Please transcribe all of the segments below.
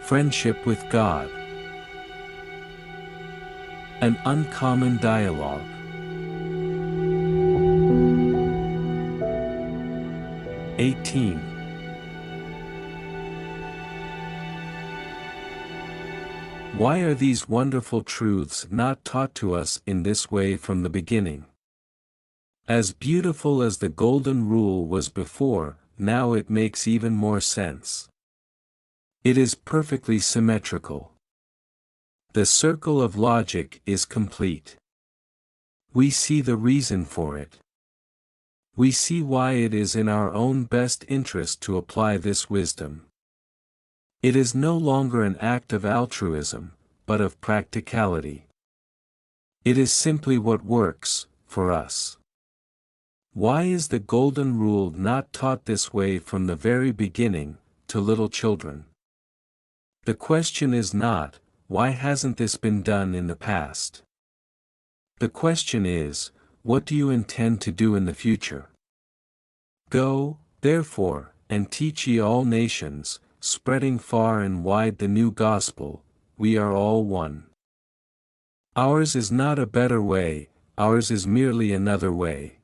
Friendship with God. An uncommon dialogue. '18. Why are these wonderful truths not taught to us in this way from the beginning? As beautiful as the golden rule was before, now it makes even more sense. It is perfectly symmetrical. The circle of logic is complete. We see the reason for it. We see why it is in our own best interest to apply this wisdom. It is no longer an act of altruism, but of practicality. It is simply what works, for us. Why is the golden rule not taught this way from the very beginning, to little children? The question is not, why hasn't this been done in the past? The question is, what do you intend to do in the future? Go, therefore, and teach ye all nations, spreading far and wide the new gospel, we are all one. Ours is not a better way, ours is merely another way.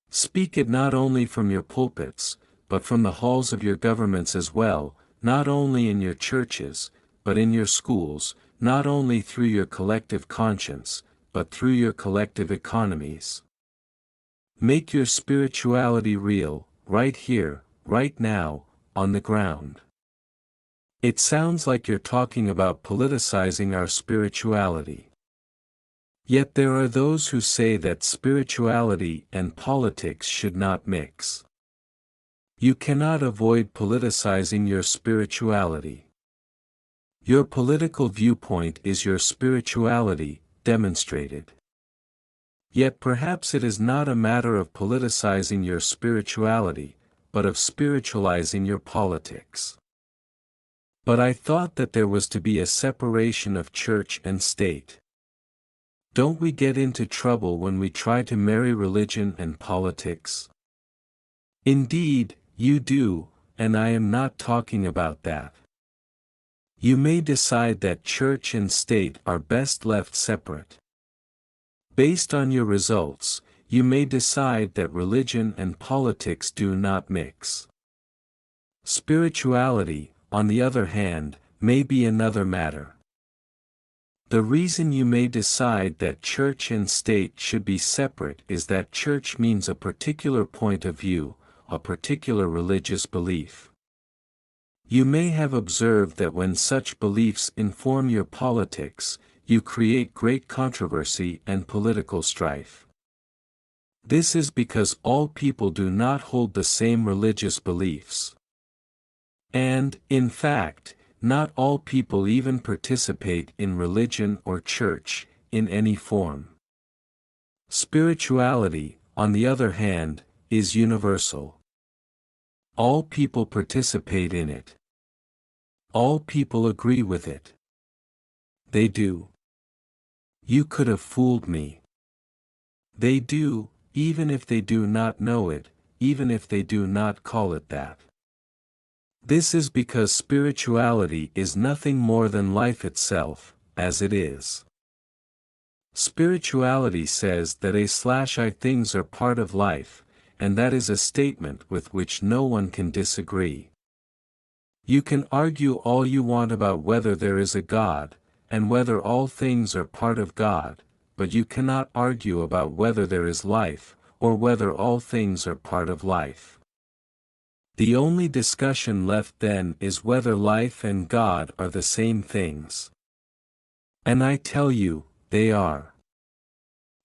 Speak it not only from your pulpits, but from the halls of your governments as well, not only in your churches, but in your schools, not only through your collective conscience, but through your collective economies. Make your spirituality real, right here, right now, on the ground. It sounds like you're talking about politicizing our spirituality. Yet there are those who say that spirituality and politics should not mix. You cannot avoid politicizing your spirituality. Your political viewpoint is your spirituality, demonstrated. Yet perhaps it is not a matter of politicizing your spirituality, but of spiritualizing your politics. But I thought that there was to be a separation of church and state. Don't we get into trouble when we try to marry religion and politics? Indeed, you do, and I am not talking about that. You may decide that church and state are best left separate. Based on your results, you may decide that religion and politics do not mix. Spirituality, on the other hand, may be another matter. The reason you may decide that church and state should be separate is that church means a particular point of view, a particular religious belief. You may have observed that when such beliefs inform your politics, you create great controversy and political strife. This is because all people do not hold the same religious beliefs. And, in fact, not all people even participate in religion or church, in any form. Spirituality, on the other hand, is universal. All people participate in it. All people agree with it. They do. You could have fooled me. They do, even if they do not know it, even if they do not call it that. This is because spirituality is nothing more than life itself, as it is. Spirituality says that A/I things are part of life, and that is a statement with which no one can disagree. You can argue all you want about whether there is a God, and whether all things are part of God, but you cannot argue about whether there is life, or whether all things are part of life. The only discussion left then is whether life and God are the same things. And I tell you, they are.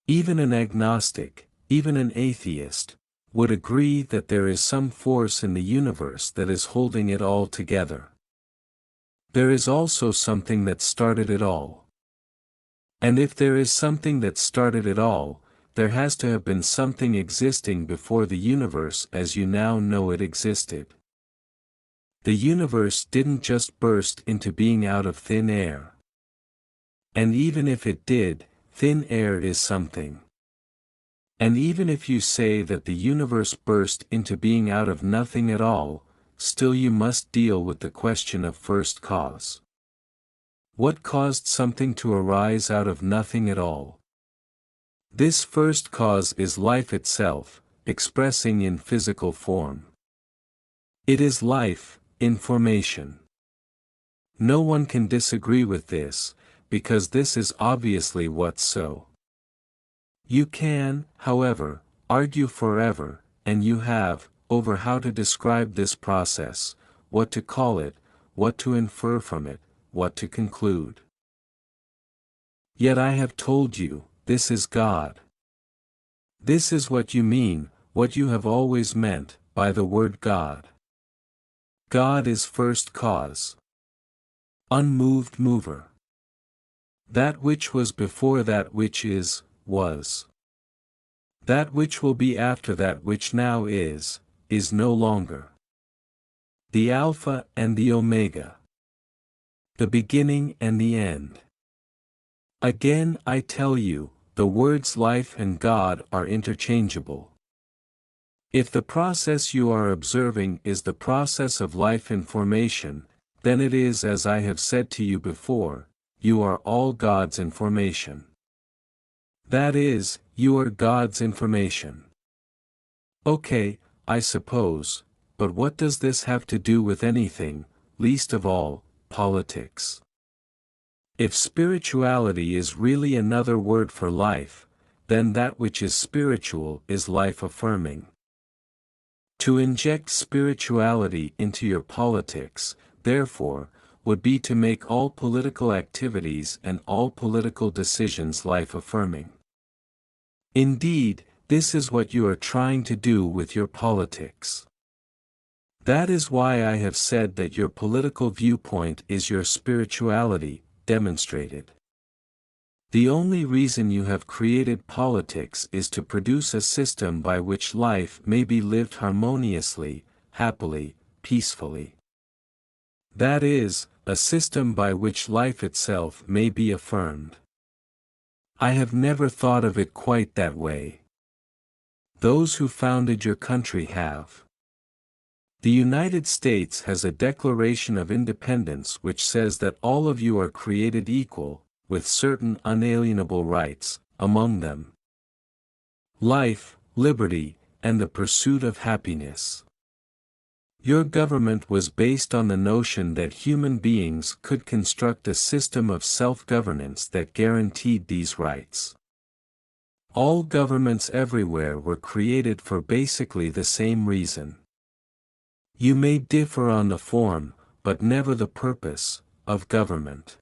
Even an agnostic, even an atheist, would agree that there is some force in the universe that is holding it all together. There is also something that started it all. And if there is something that started it all, there has to have been something existing before the universe as you now know it existed. The universe didn't just burst into being out of thin air. And even if it did, thin air is something. And even if you say that the universe burst into being out of nothing at all, still you must deal with the question of first cause. What caused something to arise out of nothing at all? This first cause is life itself, expressing in physical form. It is life, in formation. No one can disagree with this, because this is obviously what's so. You can, however, argue forever, and you have, over how to describe this process, what to call it, what to infer from it, what to conclude. Yet I have told you, this is God. This is what you mean, what you have always meant, by the word God. God is first cause. Unmoved mover. That which was before that which is, was. That which will be after that which now is no longer. The Alpha and the Omega. The beginning and the end. Again I tell you, the words life and God are interchangeable. If the process you are observing is the process of life in formation, then it is as I have said to you before, you are all God's information. That is, you are God's information. Okay, I suppose, but what does this have to do with anything, least of all, politics? If spirituality is really another word for life, then that which is spiritual is life-affirming. To inject spirituality into your politics, therefore, would be to make all political activities and all political decisions life-affirming. Indeed, this is what you are trying to do with your politics. That is why I have said that your political viewpoint is your spirituality, demonstrated. The only reason you have created politics is to produce a system by which life may be lived harmoniously, happily, peacefully. That is, a system by which life itself may be affirmed. I have never thought of it quite that way. Those who founded your country have. The United States has a Declaration of Independence which says that all of you are created equal, with certain unalienable rights, among them life, liberty, and the pursuit of happiness. Your government was based on the notion that human beings could construct a system of self-governance that guaranteed these rights. All governments everywhere were created for basically the same reason. You may differ on the form, but never the purpose, of government.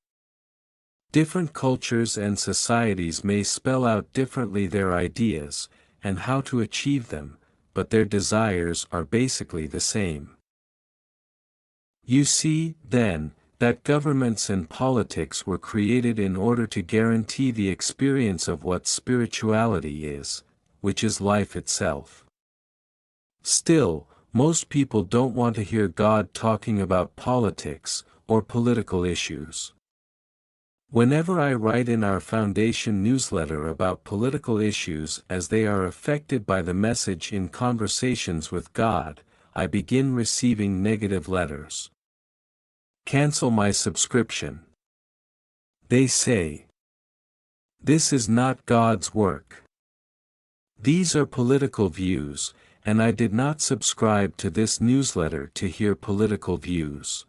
Different cultures and societies may spell out differently their ideas, and how to achieve them, but their desires are basically the same. You see, then, that governments and politics were created in order to guarantee the experience of what spirituality is, which is life itself. Still, most people don't want to hear God talking about politics, or political issues. Whenever I write in our foundation newsletter about political issues as they are affected by the message in Conversations with God, I begin receiving negative letters. Cancel my subscription. They say. This is not God's work. These are political views, and I did not subscribe to this newsletter to hear political views.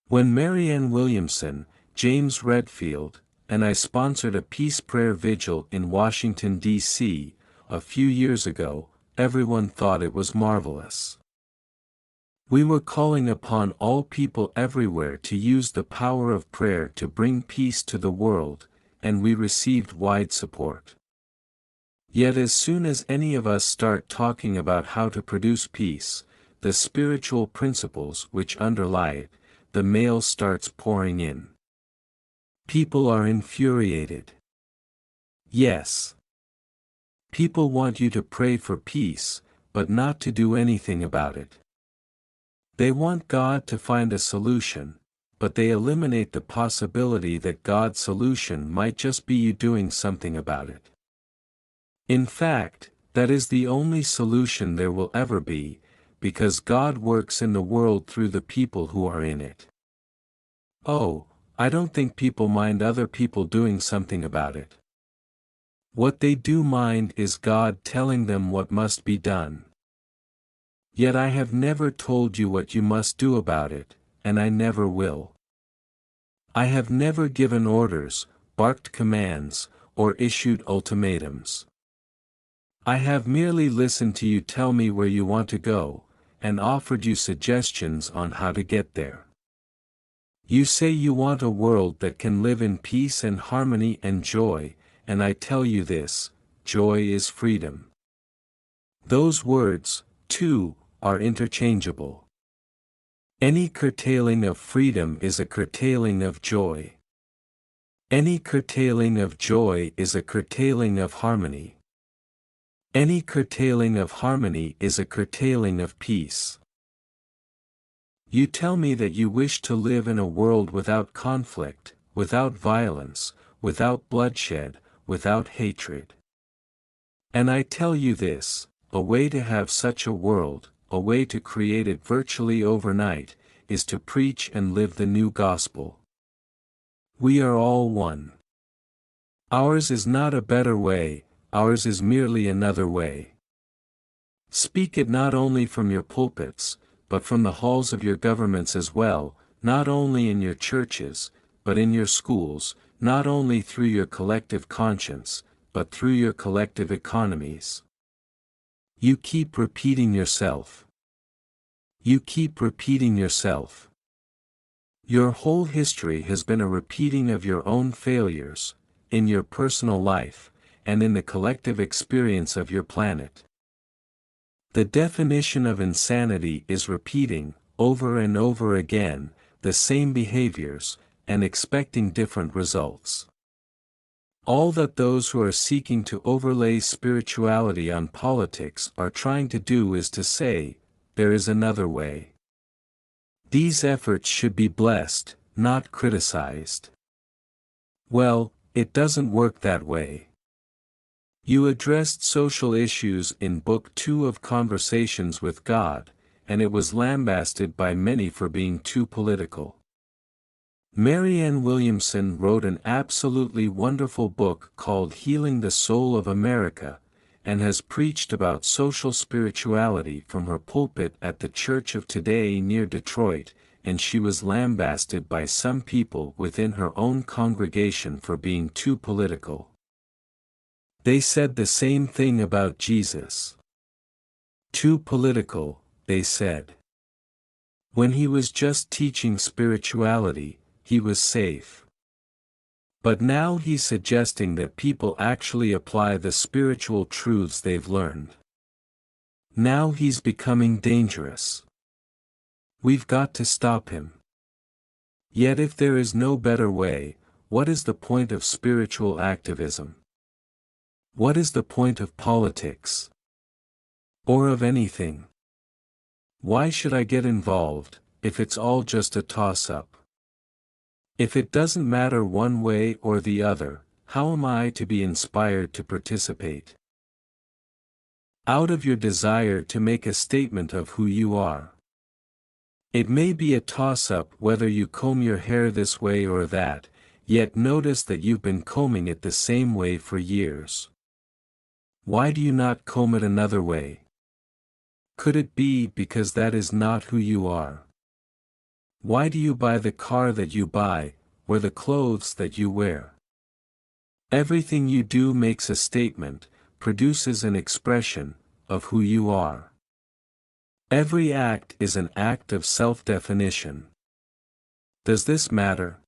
When Marianne Williamson, James Redfield, and I sponsored a peace prayer vigil in Washington, D.C., a few years ago, everyone thought it was marvelous. We were calling upon all people everywhere to use the power of prayer to bring peace to the world, and we received wide support. Yet as soon as any of us start talking about how to produce peace, the spiritual principles which underlie it, the mail starts pouring in. People are infuriated. Yes. People want you to pray for peace, but not to do anything about it. They want God to find a solution, but they eliminate the possibility that God's solution might just be you doing something about it. In fact, that is the only solution there will ever be, because God works in the world through the people who are in it. Oh, I don't think people mind other people doing something about it. What they do mind is God telling them what must be done. Yet I have never told you what you must do about it, and I never will. I have never given orders, barked commands, or issued ultimatums. I have merely listened to you tell me where you want to go, and offered you suggestions on how to get there. You say you want a world that can live in peace and harmony and joy, and I tell you this: joy is freedom. Those words, too, are interchangeable. Any curtailing of freedom is a curtailing of joy. Any curtailing of joy is a curtailing of harmony. Any curtailing of harmony is a curtailing of peace. You tell me that you wish to live in a world without conflict, without violence, without bloodshed, without hatred. And I tell you this: a way to have such a world, a way to create it virtually overnight, is to preach and live the new gospel. We are all one. Ours is not a better way, ours is merely another way. Speak it not only from your pulpits, but from the halls of your governments as well, not only in your churches, but in your schools, not only through your collective conscience, but through your collective economies. You keep repeating yourself. You keep repeating yourself. Your whole history has been a repeating of your own failures, in your personal life, and in the collective experience of your planet. The definition of insanity is repeating, over and over again, the same behaviors, and expecting different results. All that those who are seeking to overlay spirituality on politics are trying to do is to say, there is another way. These efforts should be blessed, not criticized. Well, it doesn't work that way. You addressed social issues in Book 2 of Conversations with God, and it was lambasted by many for being too political. Marianne Williamson wrote an absolutely wonderful book called Healing the Soul of America, and has preached about social spirituality from her pulpit at the Church of Today near Detroit, and she was lambasted by some people within her own congregation for being too political. They said the same thing about Jesus. Too political, they said. When he was just teaching spirituality, he was safe. But now he's suggesting that people actually apply the spiritual truths they've learned. Now he's becoming dangerous. We've got to stop him. Yet if there is no better way, what is the point of spiritual activism? What is the point of politics? Or of anything? Why should I get involved, if it's all just a toss-up? If it doesn't matter one way or the other, how am I to be inspired to participate? Out of your desire to make a statement of who you are. It may be a toss-up whether you comb your hair this way or that, yet notice that you've been combing it the same way for years. Why do you not comb it another way? Could it be because that is not who you are? Why do you buy the car that you buy, or the clothes that you wear? Everything you do makes a statement, produces an expression, of who you are. Every act is an act of self-definition. Does this matter?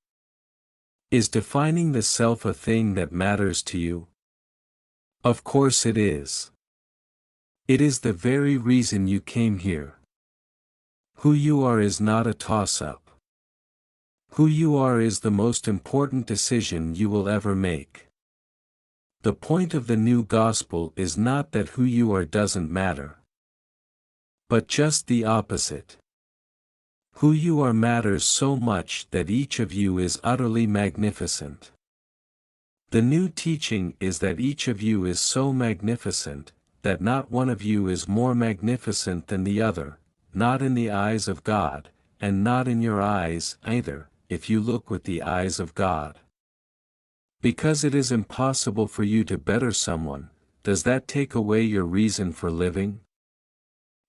Is defining the self a thing that matters to you? Of course it is. It is the very reason you came here. Who you are is not a toss-up. Who you are is the most important decision you will ever make. The point of the new gospel is not that who you are doesn't matter, but just the opposite. Who you are matters so much that each of you is utterly magnificent. The new teaching is that each of you is so magnificent, that not one of you is more magnificent than the other, not in the eyes of God, and not in your eyes either, if you look with the eyes of God. Because it is impossible for you to better someone, does that take away your reason for living?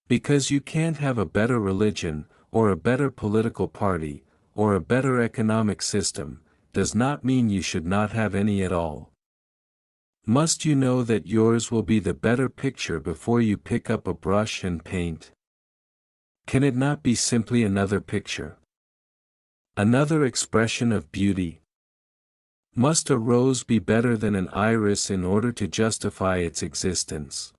Because you can't have a better religion, or a better political party, or a better economic system, does not mean you should not have any at all. Must you know that yours will be the better picture before you pick up a brush and paint? Can it not be simply another picture? Another expression of beauty? Must a rose be better than an iris in order to justify its existence?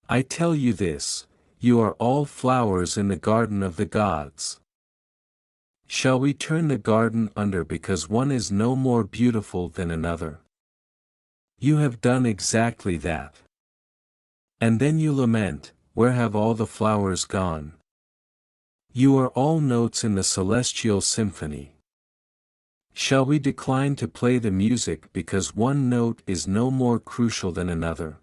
I tell you this, you are all flowers in the garden of the gods. Shall we turn the garden under because one is no more beautiful than another? You have done exactly that. And then you lament, where have all the flowers gone? You are all notes in the celestial symphony. Shall we decline to play the music because one note is no more crucial than another?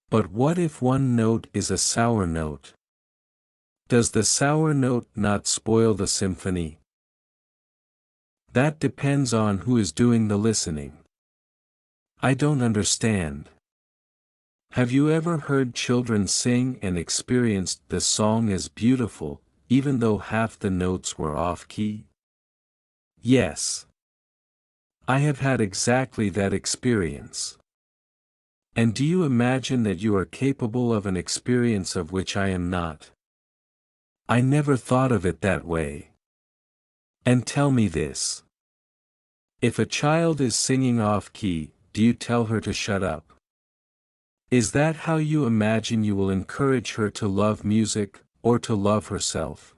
But what if one note is a sour note? Does the sour note not spoil the symphony? That depends on who is doing the listening. I don't understand. Have you ever heard children sing and experienced the song as beautiful, even though half the notes were off-key? Yes. I have had exactly that experience. And do you imagine that you are capable of an experience of which I am not? I never thought of it that way. And tell me this. If a child is singing off-key, do you tell her to shut up? Is that how you imagine you will encourage her to love music, or to love herself?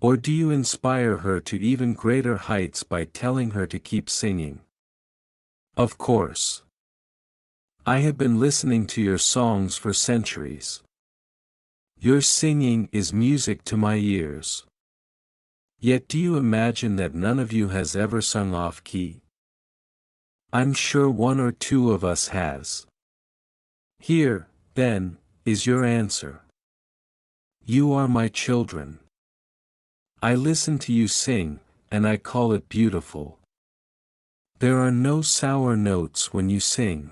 Or do you inspire her to even greater heights by telling her to keep singing? Of course. I have been listening to your songs for centuries. Your singing is music to my ears. Yet do you imagine that none of you has ever sung off-key? I'm sure one or two of us has. Here, then, is your answer. You are my children. I listen to you sing, and I call it beautiful. There are no sour notes when you sing.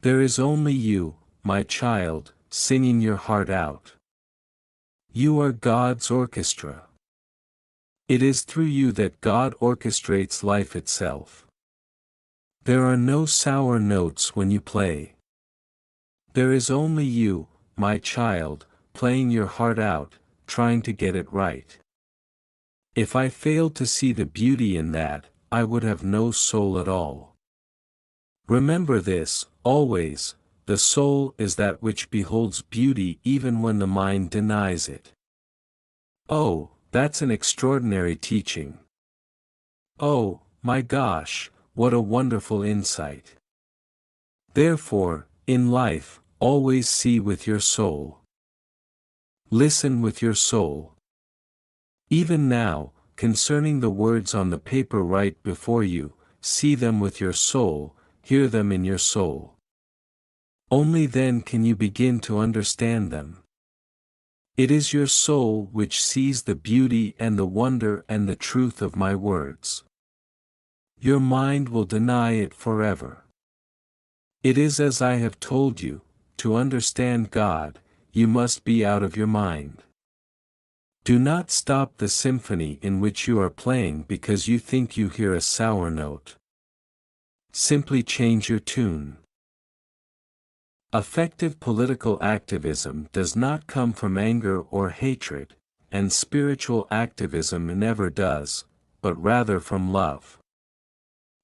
There is only you, my child, singing your heart out. You are God's orchestra. It is through you that God orchestrates life itself. There are no sour notes when you play. There is only you, my child, playing your heart out, trying to get it right. If I failed to see the beauty in that, I would have no soul at all. Remember this, always, the soul is that which beholds beauty even when the mind denies it. Oh, that's an extraordinary teaching. Oh, my gosh, what a wonderful insight. Therefore, in life, always see with your soul. Listen with your soul. Even now, concerning the words on the paper right before you, see them with your soul, hear them in your soul. Only then can you begin to understand them. It is your soul which sees the beauty and the wonder and the truth of my words. Your mind will deny it forever. It is as I have told you, to understand God, you must be out of your mind. Do not stop the symphony in which you are playing because you think you hear a sour note. Simply change your tune. Effective political activism does not come from anger or hatred, and spiritual activism never does, but rather from love.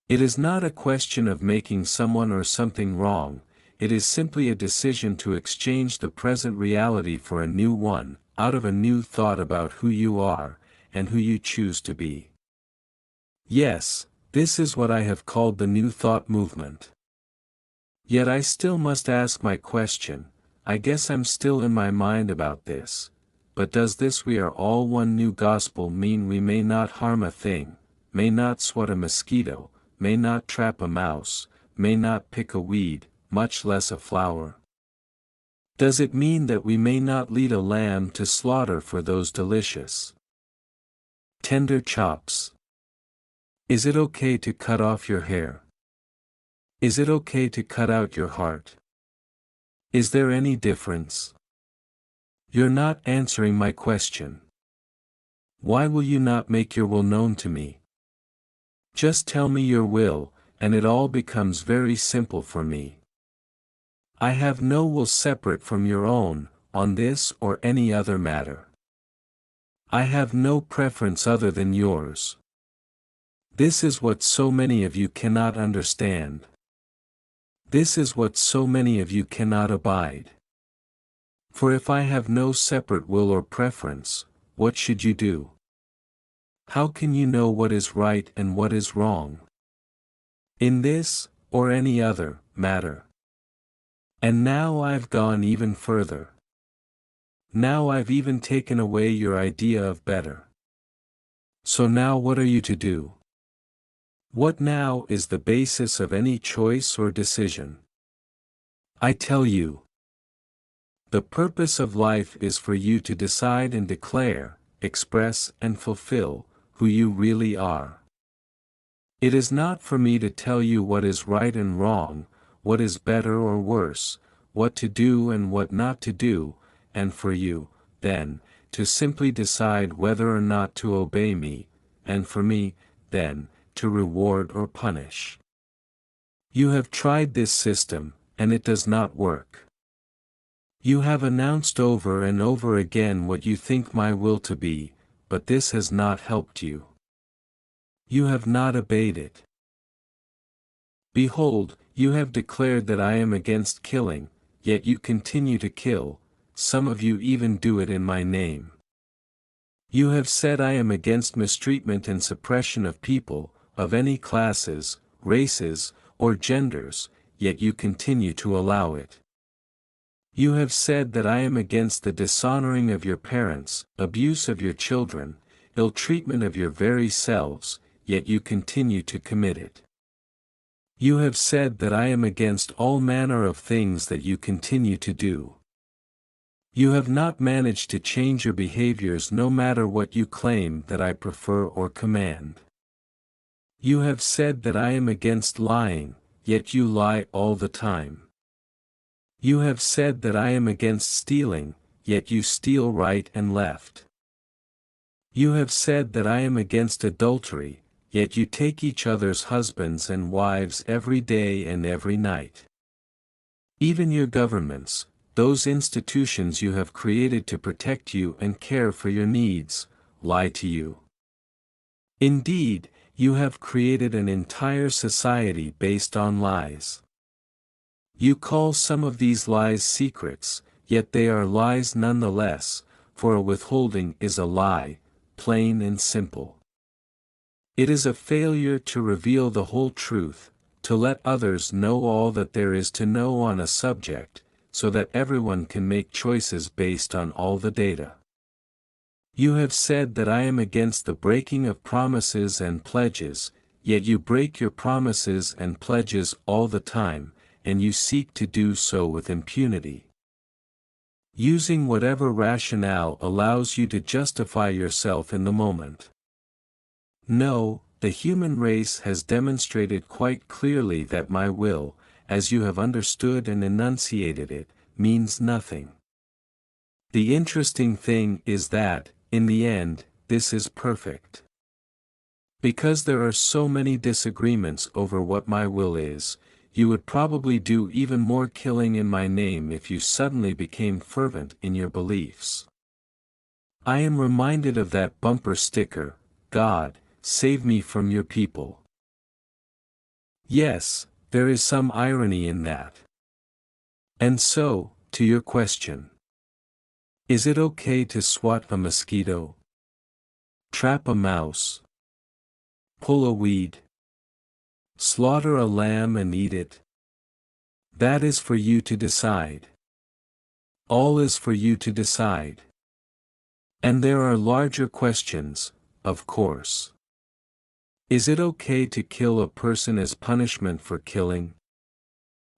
It is not a question of making someone or something wrong, it is simply a decision to exchange the present reality for a new one, out of a new thought about who you are, and who you choose to be. Yes, this is what I have called the New Thought movement. Yet I still must ask my question, I guess I'm still in my mind about this, but does this "we are all one new gospel" mean we may not harm a thing, may not swat a mosquito, may not trap a mouse, may not pick a weed, much less a flower? Does it mean that we may not lead a lamb to slaughter for those delicious, tender chops? Is it okay to cut off your hair? Is it okay to cut out your heart? Is there any difference? You're not answering my question. Why will you not make your will known to me? Just tell me your will, and it all becomes very simple for me. I have no will separate from your own, on this or any other matter. I have no preference other than yours. This is what so many of you cannot understand. This is what so many of you cannot abide. For if I have no separate will or preference, what should you do? How can you know what is right and what is wrong? In this, or any other, matter. And now I've gone even further. Now I've even taken away your idea of better. So now what are you to do? What now is the basis of any choice or decision? I tell you, the purpose of life is for you to decide and declare, express and fulfill, who you really are. It is not for me to tell you what is right and wrong, what is better or worse, what to do and what not to do, and for you, then, to simply decide whether or not to obey me, and for me, then, to reward or punish. You have tried this system, and it does not work. You have announced over and over again what you think my will to be, but this has not helped you. You have not obeyed it. Behold, you have declared that I am against killing, yet you continue to kill, some of you even do it in my name. You have said I am against mistreatment and suppression of people, of any classes, races, or genders, yet you continue to allow it. You have said that I am against the dishonoring of your parents, abuse of your children, ill treatment of your very selves, yet you continue to commit it. You have said that I am against all manner of things that you continue to do. You have not managed to change your behaviors no matter what you claim that I prefer or command. You have said that I am against lying, yet you lie all the time. You have said that I am against stealing, yet you steal right and left. You have said that I am against adultery, yet you take each other's husbands and wives every day and every night. Even your governments, those institutions you have created to protect you and care for your needs, lie to you. Indeed, you have created an entire society based on lies. You call some of these lies secrets, yet they are lies nonetheless, for a withholding is a lie, plain and simple. It is a failure to reveal the whole truth, to let others know all that there is to know on a subject, so that everyone can make choices based on all the data. You have said that I am against the breaking of promises and pledges, yet you break your promises and pledges all the time, and you seek to do so with impunity. Using whatever rationale allows you to justify yourself in the moment. No, the human race has demonstrated quite clearly that my will, as you have understood and enunciated it, means nothing. The interesting thing is that, in the end, this is perfect. Because there are so many disagreements over what my will is, you would probably do even more killing in my name if you suddenly became fervent in your beliefs. I am reminded of that bumper sticker, God, save me from your people. Yes, there is some irony in that. And so, to your question. Is it okay to swat a mosquito? Trap a mouse? Pull a weed? Slaughter a lamb and eat it? That is for you to decide. All is for you to decide. And there are larger questions, of course. Is it okay to kill a person as punishment for killing?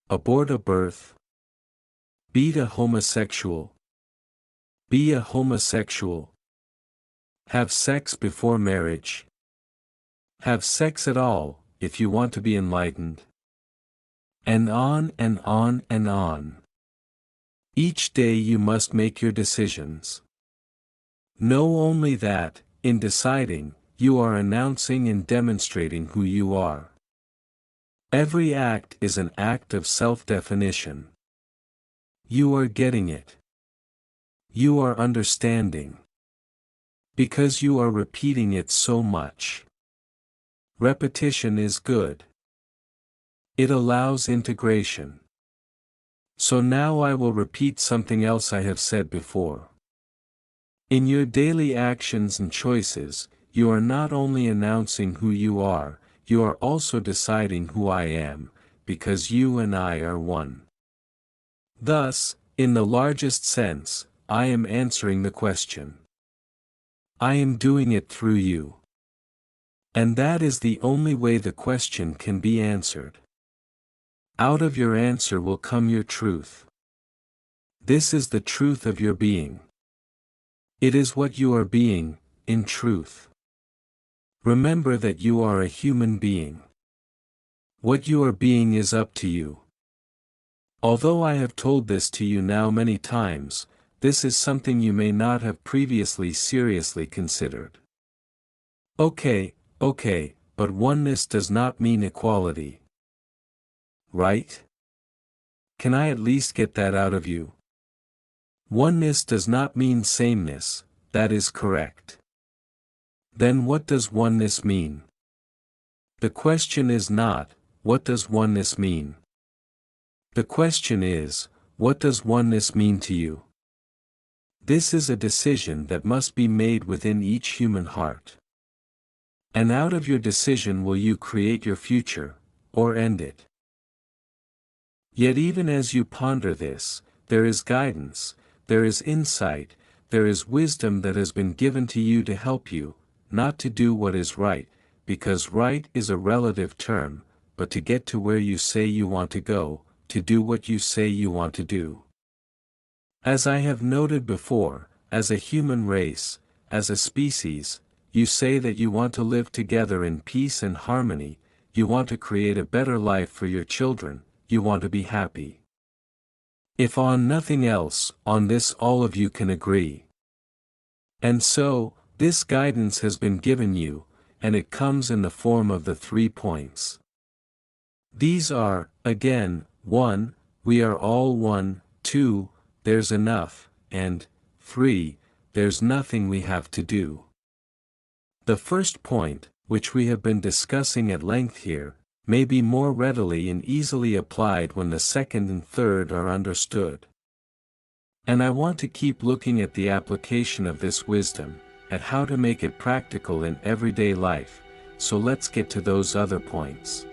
Abort a birth? Be a homosexual. Be a homosexual. Have sex before marriage. Have sex at all, if you want to be enlightened. And on and on and on. Each day you must make your decisions. Know only that, in deciding, you are announcing and demonstrating who you are. Every act is an act of self-definition. You are getting it. You are understanding. Because you are repeating it so much. Repetition is good. It allows integration. So now I will repeat something else I have said before. In your daily actions and choices, you are not only announcing who you are also deciding who I am, because you and I are one. Thus, in the largest sense, I am answering the question. I am doing it through you. And that is the only way the question can be answered. Out of your answer will come your truth. This is the truth of your being. It is what you are being, in truth. Remember that you are a human being. What you are being is up to you. Although I have told this to you now many times, this is something you may not have previously seriously considered. Okay, but oneness does not mean equality. Right? Can I at least get that out of you? Oneness does not mean sameness, that is correct. Then what does oneness mean? The question is not, what does oneness mean? The question is, what does oneness mean to you? This is a decision that must be made within each human heart. And out of your decision will you create your future, or end it. Yet even as you ponder this, there is guidance, there is insight, there is wisdom that has been given to you to help you, not to do what is right, because right is a relative term, but to get to where you say you want to go, to do what you say you want to do. As I have noted before, as a human race, as a species, you say that you want to live together in peace and harmony, you want to create a better life for your children, you want to be happy. If on nothing else, on this all of you can agree. And so, this guidance has been given you, and it comes in the form of the 3 points. These are, again, 1, we are all one, 2, there's enough, and 3, there's nothing we have to do. The first point, which we have been discussing at length here, may be more readily and easily applied when the second and third are understood. And I want to keep looking at the application of this wisdom, at how to make it practical in everyday life, so let's get to those other points.